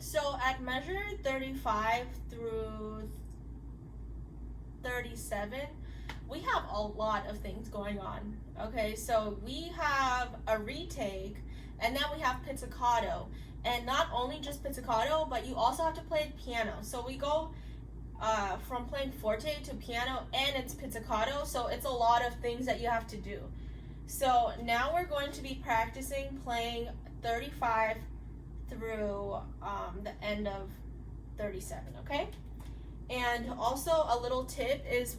So at measure 35 through 37, we have a lot of things going on. Okay, so we have a retake, and then we have pizzicato. And not only just pizzicato, but you also have to play piano. So we go from playing forte to piano, and it's pizzicato, so it's a lot of things that you have to do. So now we're going to be practicing playing 35 through the end of 37, okay? And also a little tip is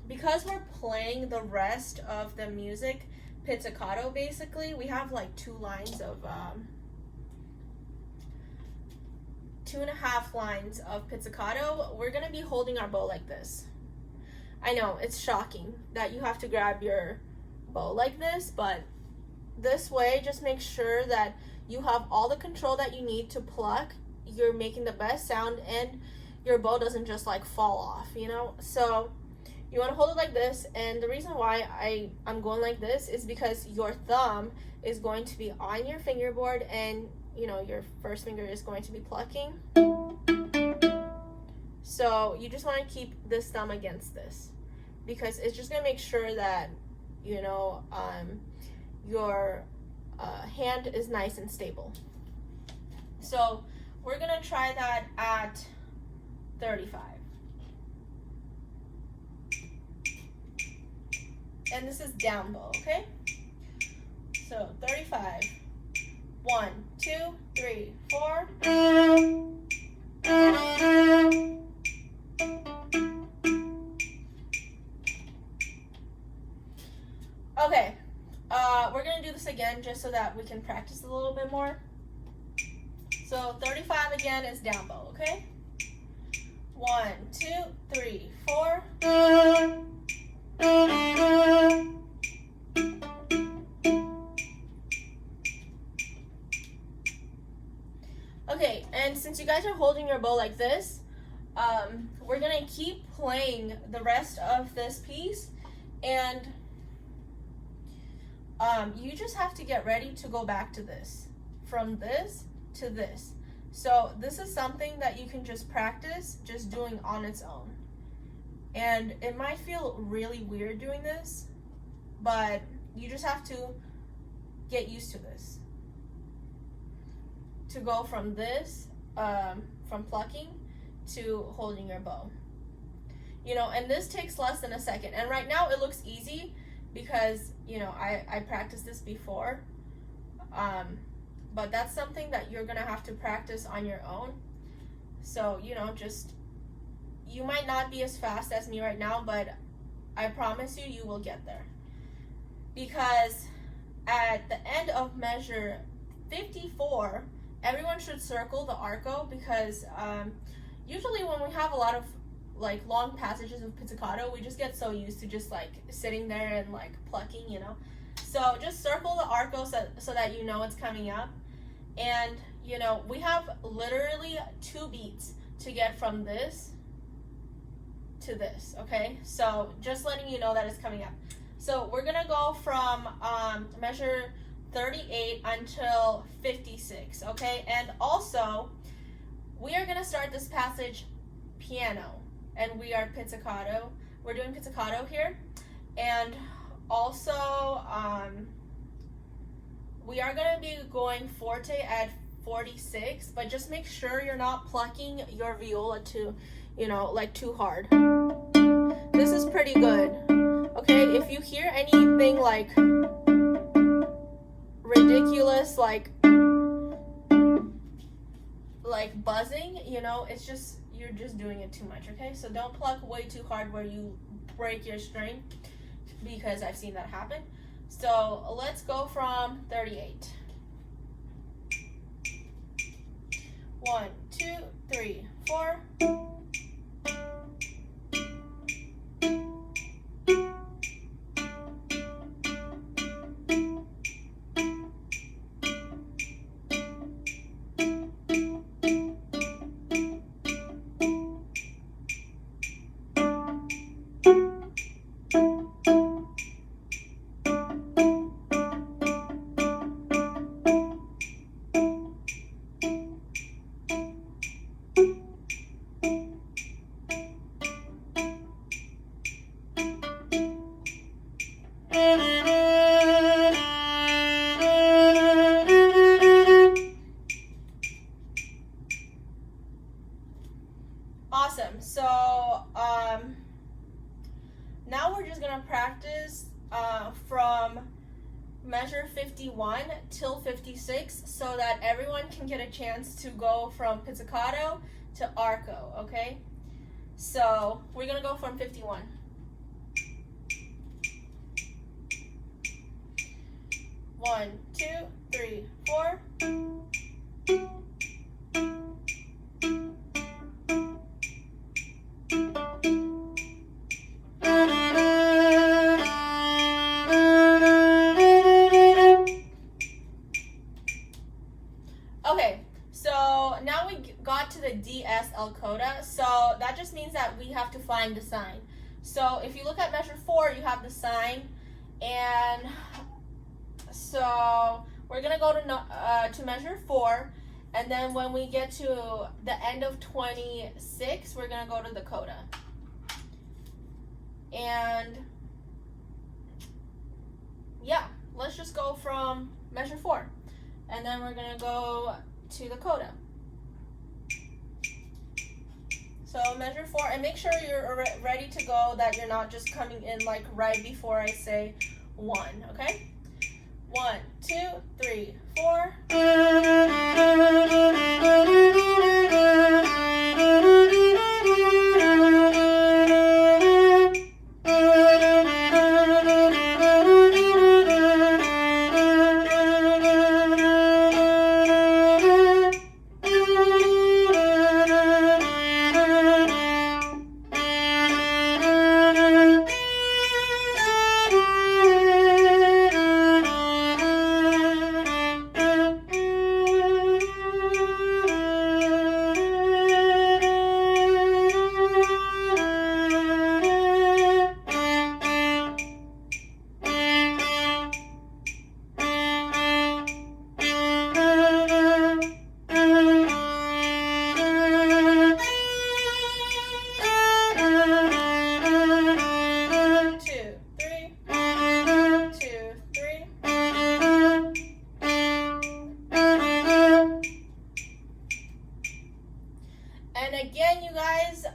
because we're playing the rest of the music pizzicato, basically, we have like 2.5 lines of pizzicato. We're gonna be holding our bow like this. I know, it's shocking that you have to grab your bow like this, but this way just make sure that you have all the control that you need to pluck. You're making the best sound, and your bow doesn't just like fall off, you know? So you want to hold it like this, and the reason why I'm going like this is because your thumb is going to be on your fingerboard, and you know, your first finger is going to be plucking. So you just want to keep this thumb against this, because it's just going to make sure that, you know, your hand is nice and stable. So we're going to try that at 35. And this is down bow, okay? So 35. 1, 2, 3, 4. Okay, we're gonna do this again just so that we can practice a little bit more. So 35 again is down bow, okay? 1, 2, 3, 4. Okay, and since you guys are holding your bow like this, we're gonna keep playing the rest of this piece, and you just have to get ready to go back to this, from this to this. So this is something that you can just practice just doing on its own. And it might feel really weird doing this, but you just have to get used to this. To go from this, from plucking to holding your bow. You know, and this takes less than a second. And right now it looks easy because, you know, I practiced this before. But that's something that you're gonna have to practice on your own. So, you know, you might not be as fast as me right now, but I promise you will get there. Because at the end of measure 54, everyone should circle the arco, because usually when we have a lot of like long passages of pizzicato, we just get so used to just like sitting there and like plucking, you know. So just circle the arco so that you know it's coming up. And you know, we have literally 2 beats to get from this to this, okay? So just letting you know that it's coming up. So we're gonna go from measure 38 until 56, okay? And also, we are gonna start this passage piano, and we are pizzicato. We're doing pizzicato here. And also, we are gonna be going forte at 46, but just make sure you're not plucking your viola too, you know, like too hard. This is pretty good, okay? If you hear anything like ridiculous, like buzzing, you know, it's just, you're just doing it too much, okay? So don't pluck way too hard where you break your string, because I've seen that happen. So let's go from 38. 1, 2, 3, 4. we're just gonna practice from measure 51 till 56 so that everyone can get a chance to go from pizzicato to arco, okay? So we're gonna go from 51. 1, 2, 3, 4. Okay, so now we got to the DSL coda, so that just means that we have to find the sign. So if you look at measure 4, you have the sign, and so we're gonna go to measure 4, and then when we get to the end of 26, we're gonna go to the coda. And yeah, let's just go from measure 4. And then we're gonna go to the coda. So measure 4, and make sure you're ready to go, that you're not just coming in like right before I say 1, okay? 1, 2, 3, 4. And again, you guys,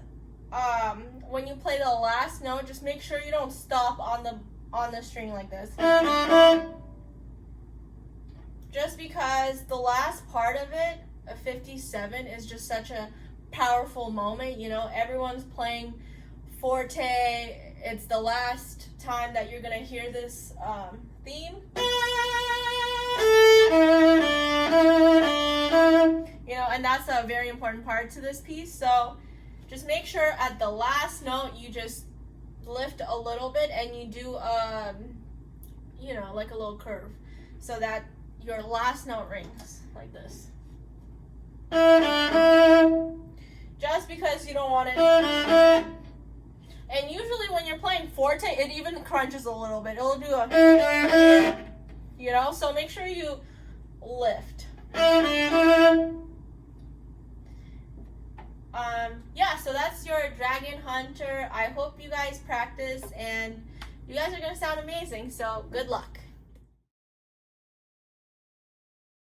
when you play the last note, just make sure you don't stop on the string like this. Just because the last part of it, 57, is just such a powerful moment. You know, everyone's playing forte. It's the last time that you're gonna hear this theme. You know, and that's a very important part to this piece. So just make sure at the last note you just lift a little bit and you do you know, like a little curve, so that your last note rings like this. Just because you don't want it. And usually when you're playing forte, it even crunches a little bit. It'll do a, you know, so make sure you lift. Yeah, so that's your Dragon Hunter. I hope you guys practice and you guys are gonna sound amazing, so good luck.